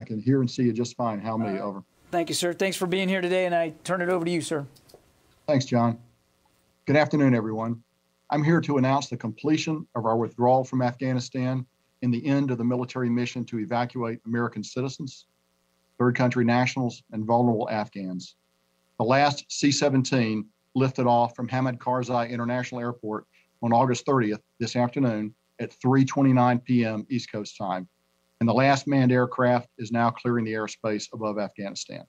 can hear and see you just fine. How me? Over. Thank you, sir. Thanks for being here today, and I turn it over to you, sir. Thanks, John. Good afternoon, everyone. I'm here to announce the completion of our withdrawal from Afghanistan and the end of the military mission to evacuate American citizens, third country nationals, and vulnerable Afghans. The last C-17 lifted off from Hamid Karzai International Airport on August 30th, this afternoon, at 3:29 p.m. East Coast time, and the last manned aircraft is now clearing the airspace above Afghanistan.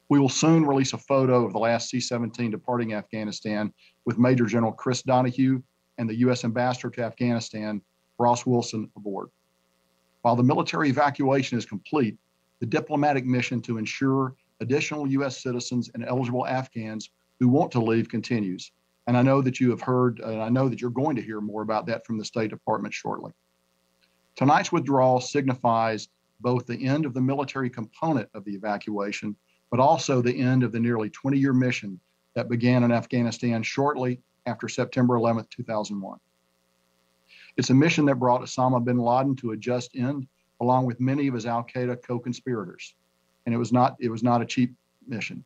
We will soon release a photo of the last C-17 departing Afghanistan with Major General Chris Donahue and the U.S. Ambassador to Afghanistan, Ross Wilson, aboard. While the military evacuation is complete, the diplomatic mission to ensure additional U.S. citizens and eligible Afghans who want to leave continues. And I know that you have heard, and I know that you're going to hear more about that from the State Department shortly. Tonight's withdrawal signifies both the end of the military component of the evacuation, but also the end of the nearly 20-year mission that began in Afghanistan shortly after September 11th, 2001. It's a mission that brought Osama bin Laden to a just end, along with many of his al-Qaeda co-conspirators. And it was not a cheap mission.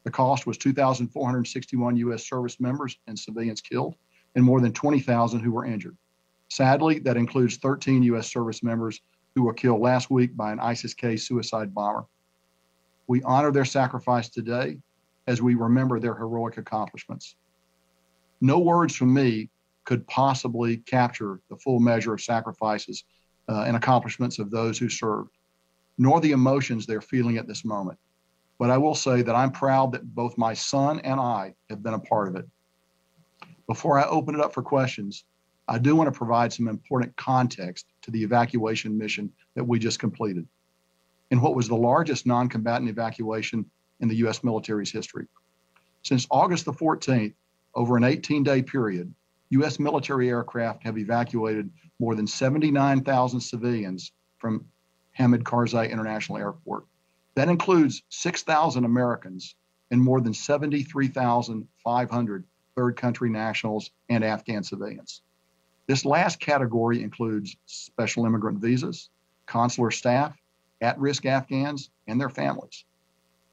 The cost was 2,461 U.S. service members and civilians killed, and more than 20,000 who were injured. Sadly, that includes 13 U.S. service members who were killed last week by an ISIS-K suicide bomber. We honor their sacrifice today as we remember their heroic accomplishments. No words from me could possibly capture the full measure of sacrifices and accomplishments of those who served, nor the emotions they're feeling at this moment. But I will say that I'm proud that both my son and I have been a part of it. Before I open it up for questions, I do want to provide some important context to the evacuation mission that we just completed, in what was the largest non-combatant evacuation in the U.S. military's history. Since August the 14th, over an 18-day period, U.S. military aircraft have evacuated more than 79,000 civilians from Hamid Karzai International Airport. That includes 6,000 Americans and more than 73,500 third country nationals and Afghan civilians. This last category includes special immigrant visas, consular staff, at-risk Afghans, and their families.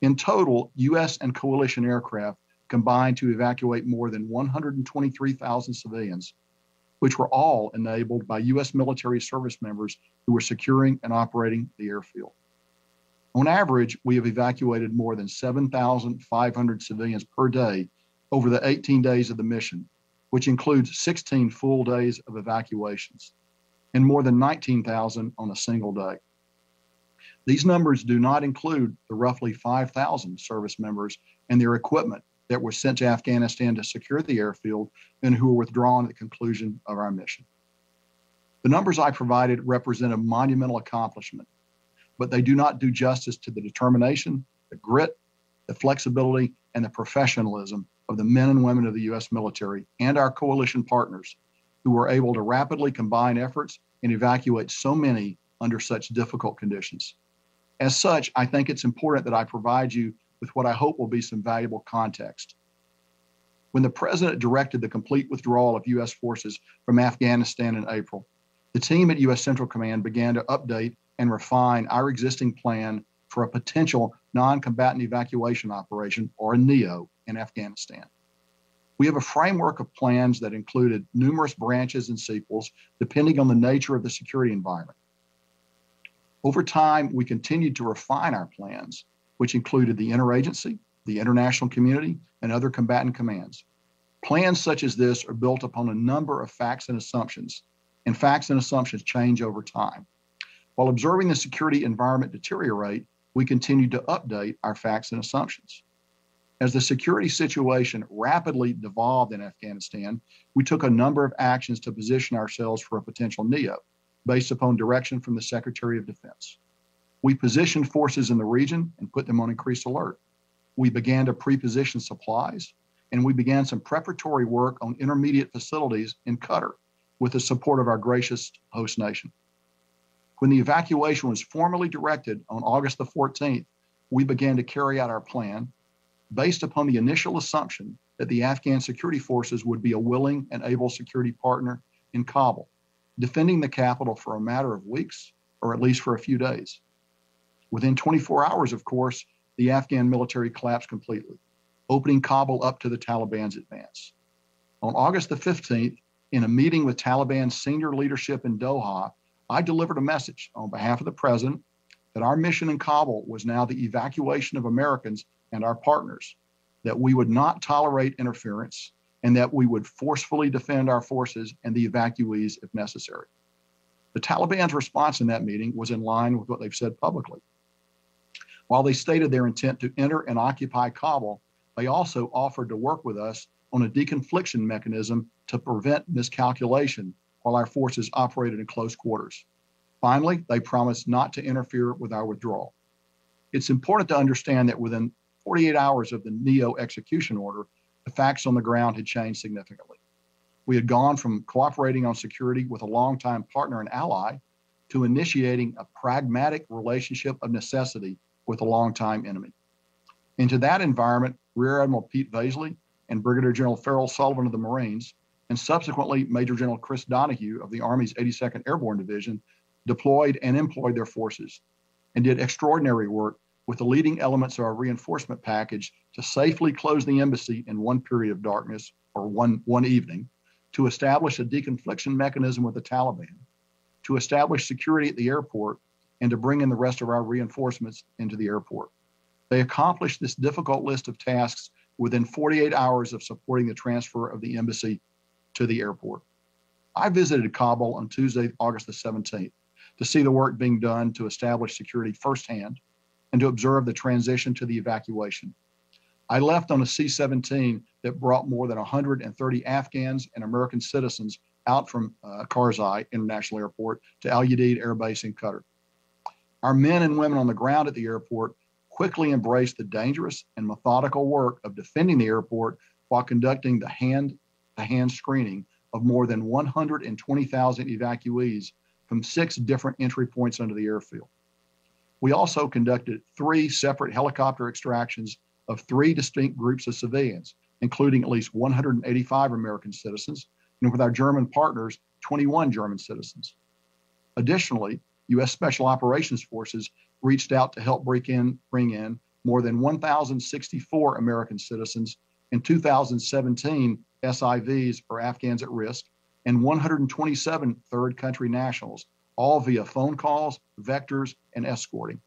In total, U.S. and coalition aircraft combined to evacuate more than 123,000 civilians, which were all enabled by U.S. military service members who were securing and operating the airfield. On average, we have evacuated more than 7,500 civilians per day over the 18 days of the mission, which includes 16 full days of evacuations, and more than 19,000 on a single day. These numbers do not include the roughly 5,000 service members and their equipment that were sent to Afghanistan to secure the airfield and who were withdrawn at the conclusion of our mission. The numbers I provided represent a monumental accomplishment, but they do not do justice to the determination, the grit, the flexibility, and the professionalism of the men and women of the U.S. military and our coalition partners who were able to rapidly combine efforts and evacuate so many under such difficult conditions. As such, I think it's important that I provide you with what I hope will be some valuable context. When the President directed the complete withdrawal of U.S. forces from Afghanistan in April, the team at U.S. Central Command began to update and refine our existing plan for a potential non-combatant evacuation operation, or a NEO, in Afghanistan. We have a framework of plans that included numerous branches and sequels depending on the nature of the security environment. Over time, we continued to refine our plans, which included the interagency, the international community, and other combatant commands. Plans such as this are built upon a number of facts and assumptions, and facts and assumptions change over time. While observing the security environment deteriorate, we continued to update our facts and assumptions. As the security situation rapidly devolved in Afghanistan, we took a number of actions to position ourselves for a potential NEO, based upon direction from the Secretary of Defense. We positioned forces in the region and put them on increased alert. We began to pre-position supplies, and we began some preparatory work on intermediate facilities in Qatar with the support of our gracious host nation. When the evacuation was formally directed on August the 14th, we began to carry out our plan based upon the initial assumption that the Afghan security forces would be a willing and able security partner in Kabul, defending the capital for a matter of weeks or at least for a few days. Within 24 hours, of course, the Afghan military collapsed completely, opening Kabul up to the Taliban's advance. On August the 15th, in a meeting with Taliban senior leadership in Doha, I delivered a message on behalf of the president that our mission in Kabul was now the evacuation of Americans and our partners, that we would not tolerate interference, and that we would forcefully defend our forces and the evacuees if necessary. The Taliban's response in that meeting was in line with what they've said publicly. While they stated their intent to enter and occupy Kabul, they also offered to work with us on a deconfliction mechanism to prevent miscalculation while our forces operated in close quarters. Finally, they promised not to interfere with our withdrawal. It's important to understand that within 48 hours of the NEO execution order, the facts on the ground had changed significantly. We had gone from cooperating on security with a longtime partner and ally to initiating a pragmatic relationship of necessity with a longtime enemy. Into that environment, Rear Admiral Pete Vaisley and Brigadier General Farrell Sullivan of the Marines, and subsequently Major General Chris Donahue of the Army's 82nd Airborne Division, deployed and employed their forces and did extraordinary work with the leading elements of our reinforcement package to safely close the embassy in one period of darkness, or one evening, to establish a deconfliction mechanism with the Taliban, to establish security at the airport, and to bring in the rest of our reinforcements into the airport. They accomplished this difficult list of tasks within 48 hours of supporting the transfer of the embassy to the airport. I visited Kabul on Tuesday, August the 17th, to see the work being done to establish security firsthand and to observe the transition to the evacuation. I left on a C-17 that brought more than 130 Afghans and American citizens out from Karzai International Airport to Al Udeid Air Base in Qatar. Our men and women on the ground at the airport quickly embraced the dangerous and methodical work of defending the airport while conducting the hand-to-hand screening of more than 120,000 evacuees from 6 different entry points under the airfield. We also conducted 3 separate helicopter extractions of 3 distinct groups of civilians, including at least 185 American citizens, and with our German partners, 21 German citizens. Additionally, U.S. Special Operations Forces reached out to help bring in more than 1,064 American citizens and 2,017 SIVs, or Afghans at risk, and 127 third country nationals, all via phone calls, vectors, and escorting.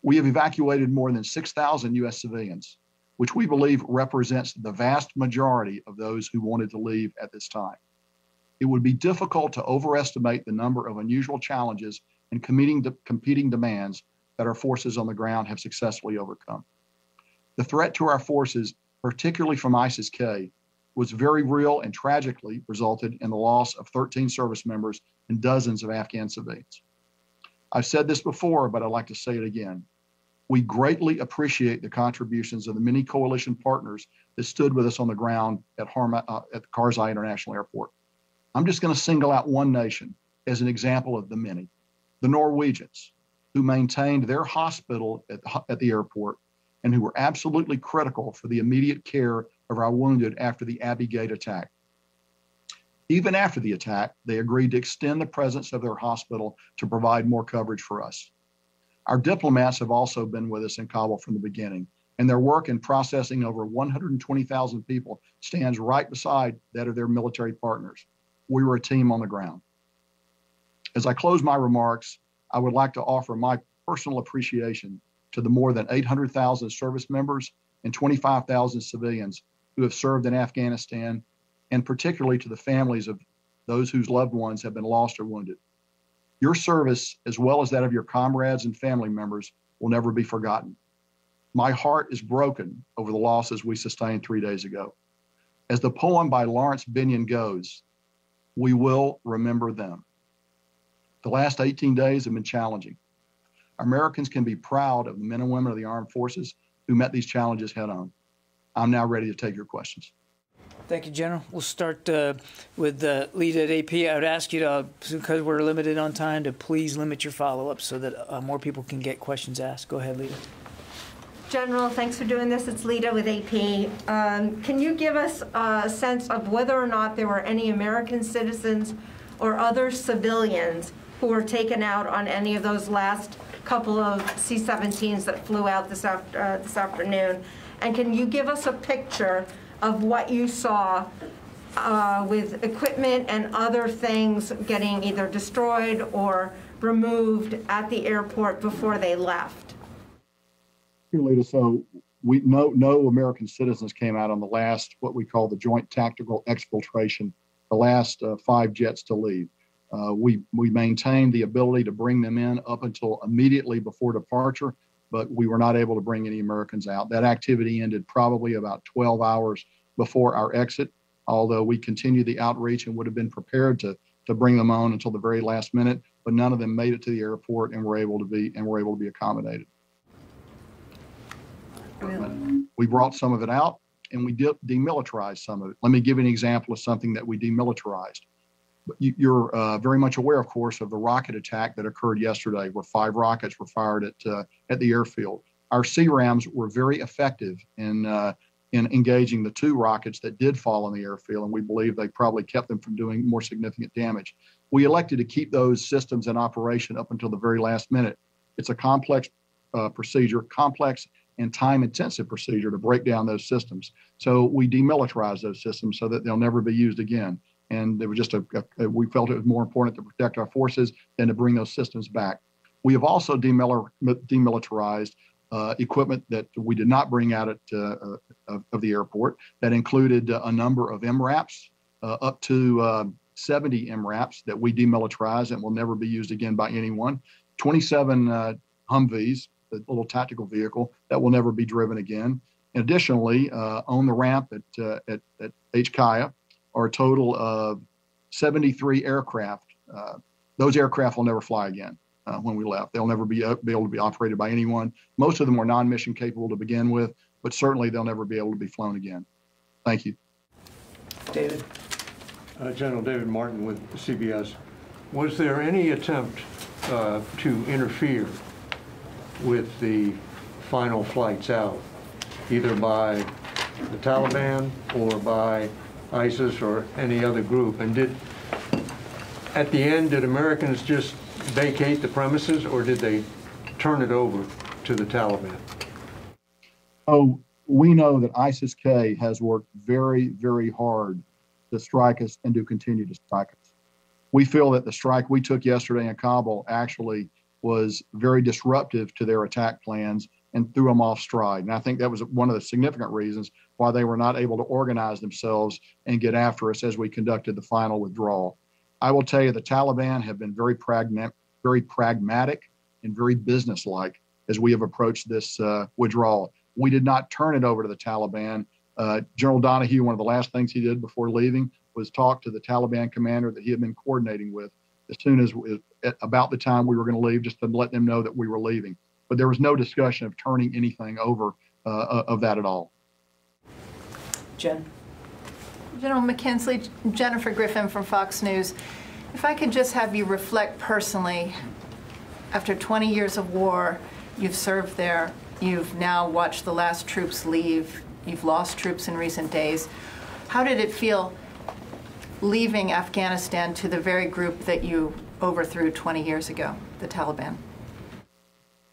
We have evacuated more than 6,000 U.S. civilians, which we believe represents the vast majority of those who wanted to leave at this time. It would be difficult to overestimate the number of unusual challenges and competing demands that our forces on the ground have successfully overcome. The threat to our forces, particularly from ISIS-K, was very real and tragically resulted in the loss of 13 service members and dozens of Afghan civilians. I've said this before, but I'd like to say it again. We greatly appreciate the contributions of the many coalition partners that stood with us on the ground at Karzai International Airport. I'm just going to single out one nation as an example of the many: the Norwegians, who maintained their hospital at the airport and who were absolutely critical for the immediate care of our wounded after the Abbey Gate attack. Even after the attack, they agreed to extend the presence of their hospital to provide more coverage for us. Our diplomats have also been with us in Kabul from the beginning, and their work in processing over 120,000 people stands right beside that of their military partners. We were a team on the ground. As I close my remarks, I would like to offer my personal appreciation to the more than 800,000 service members and 25,000 civilians who have served in Afghanistan, and particularly to the families of those whose loved ones have been lost or wounded. Your service, as well as that of your comrades and family members, will never be forgotten. My heart is broken over the losses we sustained 3 days ago. As the poem by Lawrence Benyon goes, we will remember them. The last 18 days have been challenging. Americans can be proud of the men and women of the armed forces who met these challenges head on. I'm now ready to take your questions. Thank you, General. We'll start with the lead at AP. I would ask you to, because we're limited on time, to please limit your follow-up so that more people can get questions asked. Go ahead, Lita. General, thanks for doing this. It's Lita with AP. Can you give us a sense of whether or not there were any American citizens or other civilians who were taken out on any of those last couple of C-17s that flew out this afternoon. And can you give us a picture of what you saw with equipment and other things getting either destroyed or removed at the airport before they left? Lita, so no American citizens came out on the last, what we call the joint tactical exfiltration, the last 5 jets to leave. We maintained the ability to bring them in up until immediately before departure, but we were not able to bring any Americans out. That activity ended probably about 12 hours before our exit, although we continued the outreach and would have been prepared to bring them on until the very last minute, but none of them made it to the airport and were able to be accommodated. We brought some of it out and we demilitarized some of it. Let me give you an example of something that we demilitarized. You're very much aware, of course, of the rocket attack that occurred yesterday, where 5 rockets were fired at the airfield. Our CRAMs were very effective in engaging the 2 rockets that did fall on the airfield, and we believe they probably kept them from doing more significant damage. We elected to keep those systems in operation up until the very last minute. It's a complex procedure, complex and time-intensive procedure to break down those systems. So we demilitarized those systems so that they'll never be used again. And it was just we felt it was more important to protect our forces than to bring those systems back. We have also demilitarized equipment that we did not bring out of the airport that included a number of MRAPs, up to 70 MRAPs that we demilitarized and will never be used again by anyone, 27 Humvees, the little tactical vehicle that will never be driven again. And additionally, on the ramp at HKIA are a total of 73 aircraft. Those aircraft will never fly again when we left. They'll never be able to be operated by anyone. Most of them were non-mission capable to begin with, but certainly they'll never be able to be flown again. Thank you. David. General David Martin with CBS. Was there any attempt to interfere with the final flights out, either by the Taliban or by ISIS or any other group? And at the end, did Americans just vacate the premises, or did they turn it over to the Taliban? Oh, we know that ISIS-K has worked very, very hard to strike us and to continue to strike us. We feel that the strike we took yesterday in Kabul actually was very disruptive to their attack plans and threw them off stride. And I think that was one of the significant reasons why they were not able to organize themselves and get after us as we conducted the final withdrawal. I will tell you, the Taliban have been very pragmatic and very businesslike as we have approached this withdrawal. We did not turn it over to the Taliban. General Donahue, one of the last things he did before leaving was talk to the Taliban commander that he had been coordinating with as soon as about the time we were going to leave, just to let them know that we were leaving. But there was no discussion of turning anything over of that at all. Jen. General McKinsley, Jennifer Griffin from Fox News. If I could just have you reflect personally, after 20 years of war, you've served there, you've now watched the last troops leave, you've lost troops in recent days. How did it feel leaving Afghanistan to the very group that you overthrew 20 years ago, the Taliban?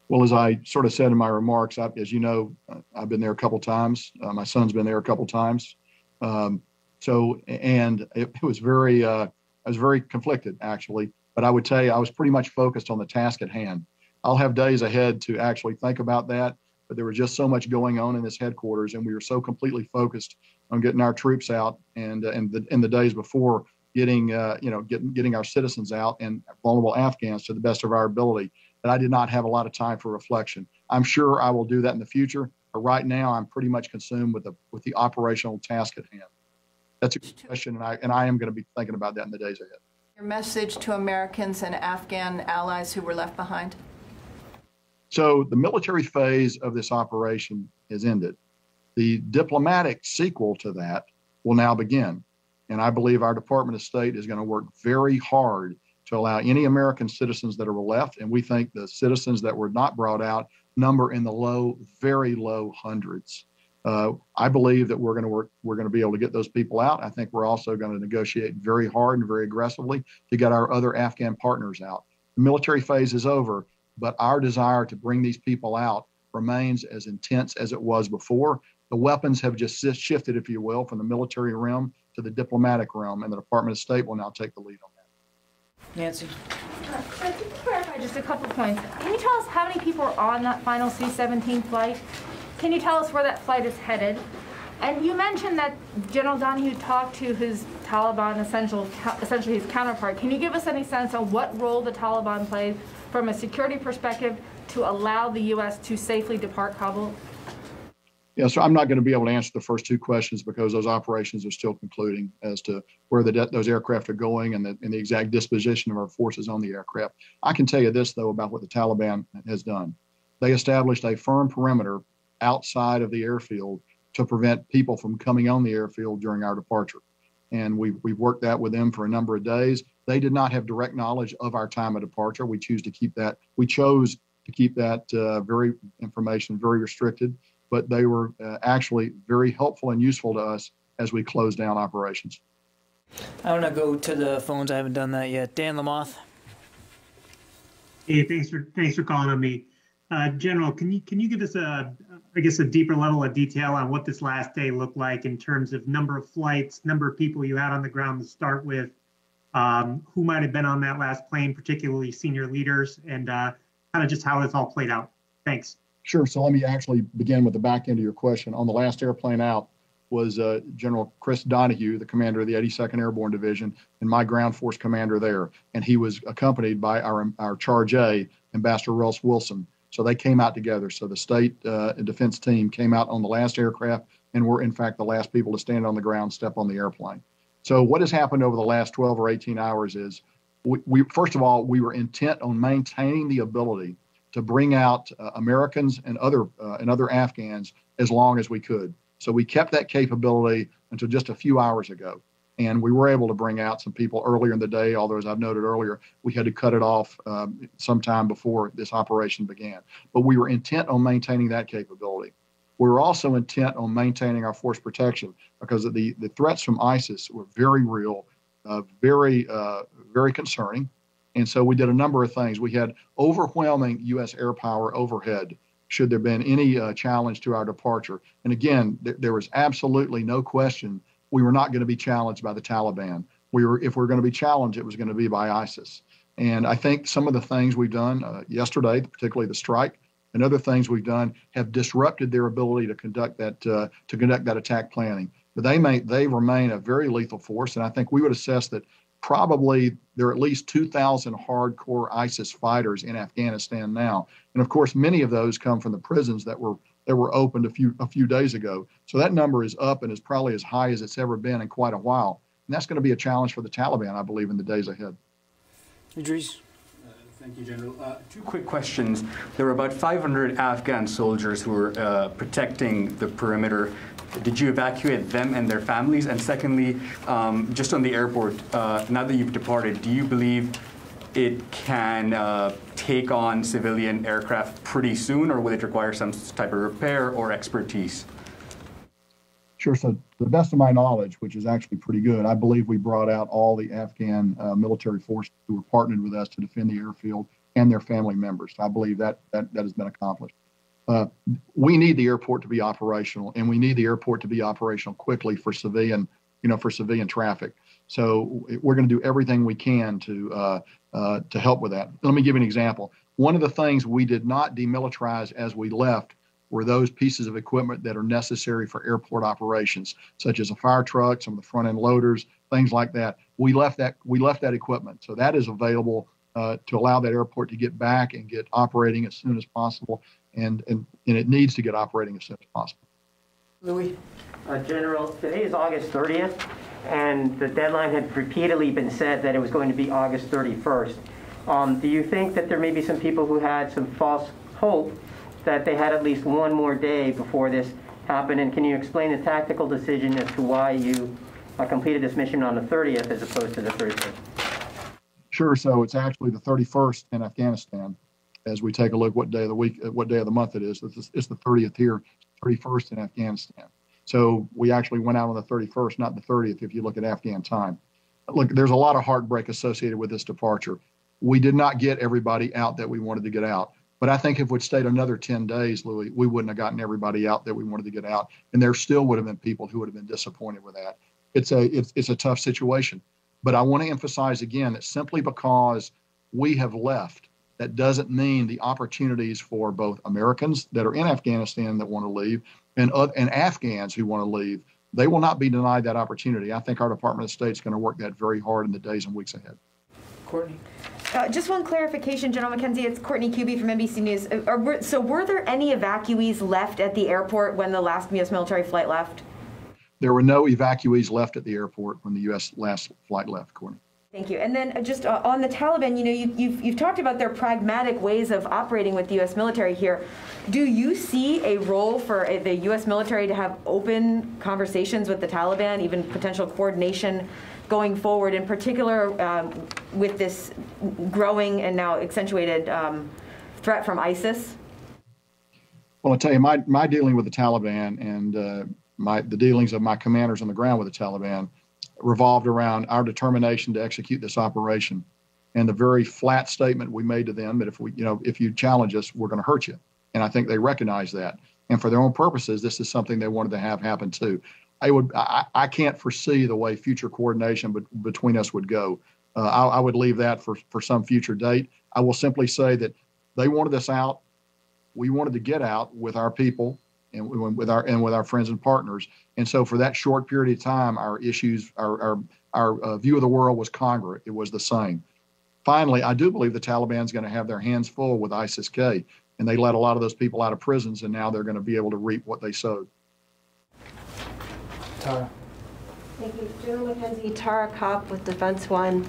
Well, as I sort of said in my remarks, as you know, I've been there a couple times. My son's been there a couple times. And it was I was very conflicted, actually. But I would tell you, I was pretty much focused on the task at hand. I'll have days ahead to actually think about that, but there was just so much going on in this headquarters, and we were so completely focused on getting our troops out and in the days before getting our citizens out and vulnerable Afghans to the best of our ability, that I did not have a lot of time for reflection. I'm sure I will do that in the future, but right now I'm pretty much consumed with the operational task at hand. That's a good question, and I am going to be thinking about that in the days ahead. Your message to Americans and Afghan allies who were left behind? So the military phase of this operation is ended. The diplomatic sequel to that will now begin. And I believe our Department of State is going to work very hard to allow any American citizens that are left, and we think the citizens that were not brought out number in the low, very low hundreds. I believe that we're going to be able to get those people out. I think we're also going to negotiate very hard and very aggressively to get our other Afghan partners out. The military phase is over, but our desire to bring these people out remains as intense as it was before. The weapons have just shifted, if you will, from the military realm to the diplomatic realm, and the Department of State will now take the lead on that. Nancy. So to clarify just a couple points, can you tell us how many people are on that final C-17 flight? Can you tell us where that flight is headed? And you mentioned that General Donahue talked to his Taliban, essentially his counterpart. Can you give us any sense on what role the Taliban played from a security perspective to allow the U.S. to safely depart Kabul? Yeah, so I'm not going to be able to answer the first two questions because those operations are still concluding as to where those aircraft are going and the exact disposition of our forces on the aircraft. I can tell you this, though, about what the Taliban has done. They established a firm perimeter outside of the airfield to prevent people from coming on the airfield during our departure. And we've worked that with them for a number of days. They did not have direct knowledge of our time of departure. We chose to keep that very information very restricted, but they were actually very helpful and useful to us as we closed down operations. I want to go to the phones. I haven't done that yet. Dan Lamoth. Hey, thanks for calling on me. General, can you give us a deeper level of detail on what this last day looked like in terms of number of flights, number of people you had on the ground to start with, who might have been on that last plane, particularly senior leaders, and kind of just how it's all played out? Thanks. Sure. So let me actually begin with the back end of your question. On the last airplane out was General Chris Donahue, the commander of the 82nd Airborne Division, and my ground force commander there. And he was accompanied by our Charge A, Ambassador Russ Wilson. So they came out together. So the state defense team came out on the last aircraft and were, in fact, the last people to stand on the ground, step on the airplane. So what has happened over the last 12 or 18 hours is, we first of all, we were intent on maintaining the ability to bring out Americans and other Afghans as long as we could. So we kept that capability until just a few hours ago. And we were able to bring out some people earlier in the day, although, as I've noted earlier, we had to cut it off sometime before this operation began. But we were intent on maintaining that capability. We were also intent on maintaining our force protection because the threats from ISIS were very real, very concerning. And so we did a number of things. We had overwhelming U.S. air power overhead should there have been any challenge to our departure. And again, there was absolutely no question we were not going to be challenged by the Taliban. If we're going to be challenged, it was going to be by ISIS. And I think some of the things we've done yesterday, particularly the strike, and other things we've done have disrupted their ability to conduct that attack planning. But they remain a very lethal force, and I think we would assess that probably there are at least 2,000 hardcore ISIS fighters in Afghanistan now. And of course, many of those come from the prisons that were opened a few days ago. So that number is up and is probably as high as it's ever been in quite a while. And that's going to be a challenge for the Taliban, I believe, in the days ahead. Idris. Thank you, General. Two quick questions. There were about 500 Afghan soldiers who were protecting the perimeter. Did you evacuate them and their families? And secondly, just on the airport, now that you've departed, do you believe it can take on civilian aircraft pretty soon, or will it require some type of repair or expertise? Sure. So to the best of my knowledge, which is actually pretty good, I believe we brought out all the Afghan military forces who were partnered with us to defend the airfield and their family members. I believe that has been accomplished. We need the airport to be operational, and we need the airport to be operational quickly for civilian traffic. So we're going to do everything we can to help with that. Let me give you an example. One of the things we did not demilitarize as we left were those pieces of equipment that are necessary for airport operations, such as a fire truck, some of the front end loaders, things like that. We left that equipment, so that is available to allow that airport to get back and get operating as soon as possible, and it needs to get operating as soon as possible. Louis. General, today is August 30th, and the deadline had repeatedly been said that it was going to be August 31st. Do you think that there may be some people who had some false hope that they had at least one more day before this happened? And can you explain the tactical decision as to why you completed this mission on the 30th as opposed to the 31st? Sure. So it's actually the 31st in Afghanistan. As we take a look what day of the week, what day of the month it is, it's the 30th here, 31st in Afghanistan. So we actually went out on the 31st, not the 30th, if you look at Afghan time. Look, there's a lot of heartbreak associated with this departure. We did not get everybody out that we wanted to get out. But I think if we'd stayed another 10 days, Louis, we wouldn't have gotten everybody out that we wanted to get out. And there still would have been people who would have been disappointed with that. It's a tough situation. But I want to emphasize again that simply because we have left, that doesn't mean the opportunities for both Americans that are in Afghanistan that want to leave and Afghans who want to leave, they will not be denied that opportunity. I think our Department of State is going to work that very hard in the days and weeks ahead. Courtney? Just one clarification, General McKenzie. It's Courtney Kuby from NBC News. So were there any evacuees left at the airport when the last U.S. military flight left? There were no evacuees left at the airport when the U.S. last flight left, Courtney. Thank you. And then just on the Taliban, you've talked about their pragmatic ways of operating with the U.S. military here. Do you see a role for the U.S. military to have open conversations with the Taliban, even potential coordination going forward, in particular with this growing and now accentuated threat from ISIS? Well, I'll tell you, my dealing with the Taliban and the dealings of my commanders on the ground with the Taliban revolved around our determination to execute this operation, and the very flat statement we made to them that if you challenge us, we're going to hurt you. And I think they recognize that. And for their own purposes, this is something they wanted to have happen too. I can't foresee the way future coordination between us would go. I would leave that for some future date. I will simply say that they wanted us out. We wanted to get out with our people and with our friends and partners. And so for that short period of time, our issues, our view of the world was congruent. It was the same. Finally, I do believe the Taliban's going to have their hands full with ISIS-K, and they let a lot of those people out of prisons, and now they're going to be able to reap what they sowed. Tara. Thank you. General McKenzie, Tara Kopp with Defense One.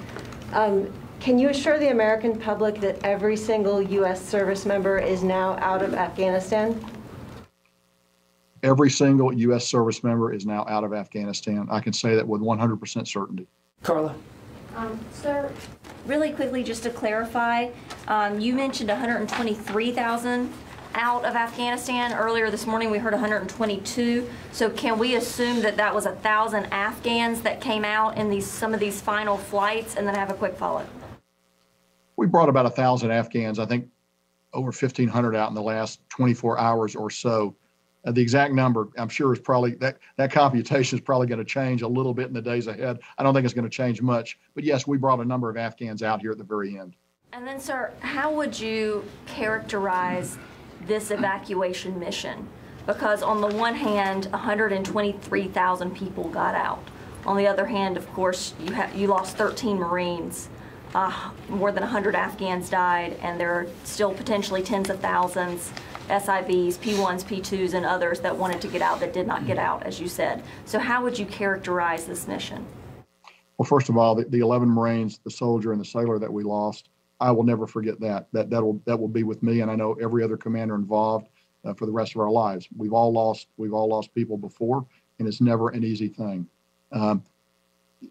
Can you assure the American public that every single U.S. service member is now out of Afghanistan? Every single U.S. service member is now out of Afghanistan. I can say that with 100% certainty. Carla. Sir, really quickly, just to clarify, you mentioned 123,000 out of Afghanistan. Earlier this morning, we heard 122. So can we assume that that was 1,000 Afghans that came out in some of these final flights? And then I have a quick follow-up. We brought about 1,000 Afghans, I think over 1,500 out in the last 24 hours or so. The exact number, I'm sure, is probably that computation is probably going to change a little bit in the days ahead. I don't think it's going to change much. But yes, we brought a number of Afghans out here at the very end. And then, sir, how would you characterize this evacuation mission? Because on the one hand, 123,000 people got out. On the other hand, of course, you lost 13 Marines. More than 100 Afghans died, and there are still potentially tens of thousands, SIVs, P1s, P2s, and others that wanted to get out that did not get out, as you said. So how would you characterize this mission? Well, first of all, the 11 Marines, the soldier and the sailor that we lost, I will never forget that. That will be with me, and I know every other commander involved for the rest of our lives. We've all lost people before, and it's never an easy thing.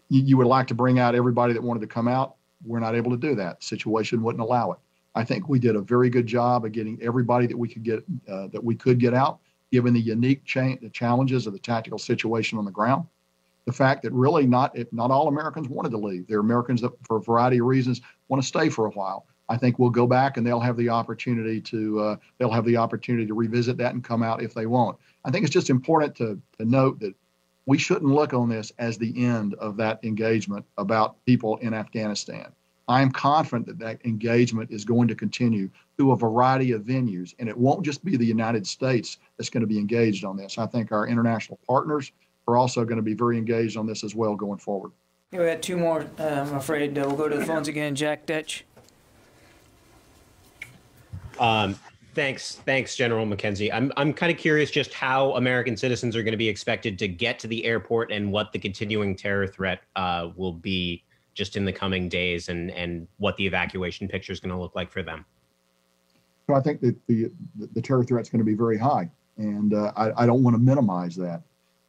You would like to bring out everybody that wanted to come out. We're not able to do that. The situation wouldn't allow it. I think we did a very good job of getting everybody that we could get out, given the unique the challenges of the tactical situation on the ground. The fact that really not all Americans wanted to leave. There are Americans that, for a variety of reasons, want to stay for a while. I think we'll go back and they'll have the opportunity to revisit that and come out if they want. I think it's just important to note that we shouldn't look on this as the end of that engagement about people in Afghanistan. I'm confident that engagement is going to continue through a variety of venues, and it won't just be the United States that's going to be engaged on this. I think our international partners are also going to be very engaged on this as well going forward. Yeah, we got two more, I'm afraid. We'll go to the phones again. Jack Detch. Thanks, General McKenzie. I'm kind of curious just how American citizens are going to be expected to get to the airport and what the continuing terror threat will be just in the coming days, and what the evacuation picture is going to look like for them. So I think that the terror threat is going to be very high, and I don't want to minimize that.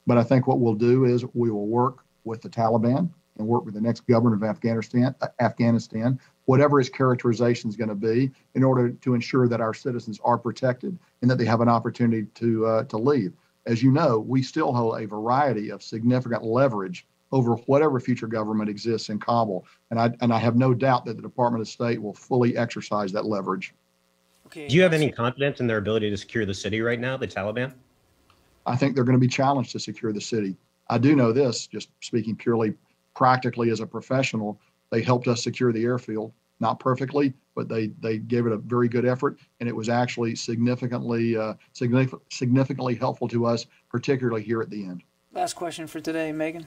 But I think what we'll do is we will work with the Taliban and work with the next government of Afghanistan, whatever his characterization is going to be, in order to ensure that our citizens are protected and that they have an opportunity to leave. As you know, we still hold a variety of significant leverage over whatever future government exists in Kabul. And I have no doubt that the Department of State will fully exercise that leverage. Okay. Do you have any confidence in their ability to secure the city right now, the Taliban? I think they're going to be challenged to secure the city. I do know this, just speaking purely practically as a professional, they helped us secure the airfield. Not perfectly, but they gave it a very good effort, and it was actually significantly helpful to us, particularly here at the end. Last question for today, Megan.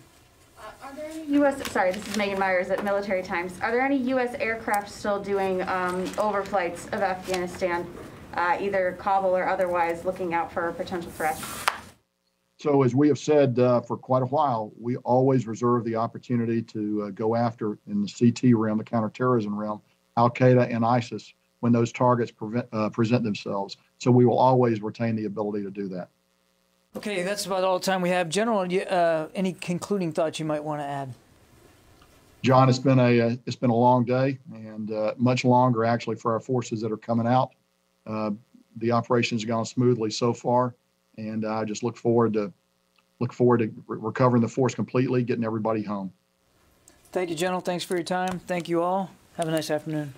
Are there any sorry, this is Megan Myers at Military Times. Are there any U.S. aircraft still doing overflights of Afghanistan, either Kabul or otherwise, looking out for potential threats? So as we have said for quite a while, we always reserve the opportunity to go after, in the CT realm, the counterterrorism realm, Al-Qaeda and ISIS when those targets present themselves. So we will always retain the ability to do that. Okay, that's about all the time we have. General, any concluding thoughts you might want to add? John, it's been a long day, and much longer actually for our forces that are coming out. The operation has gone smoothly so far, and I just look forward to recovering the force completely, getting everybody home. Thank you, General. Thanks for your time. Thank you all. Have a nice afternoon.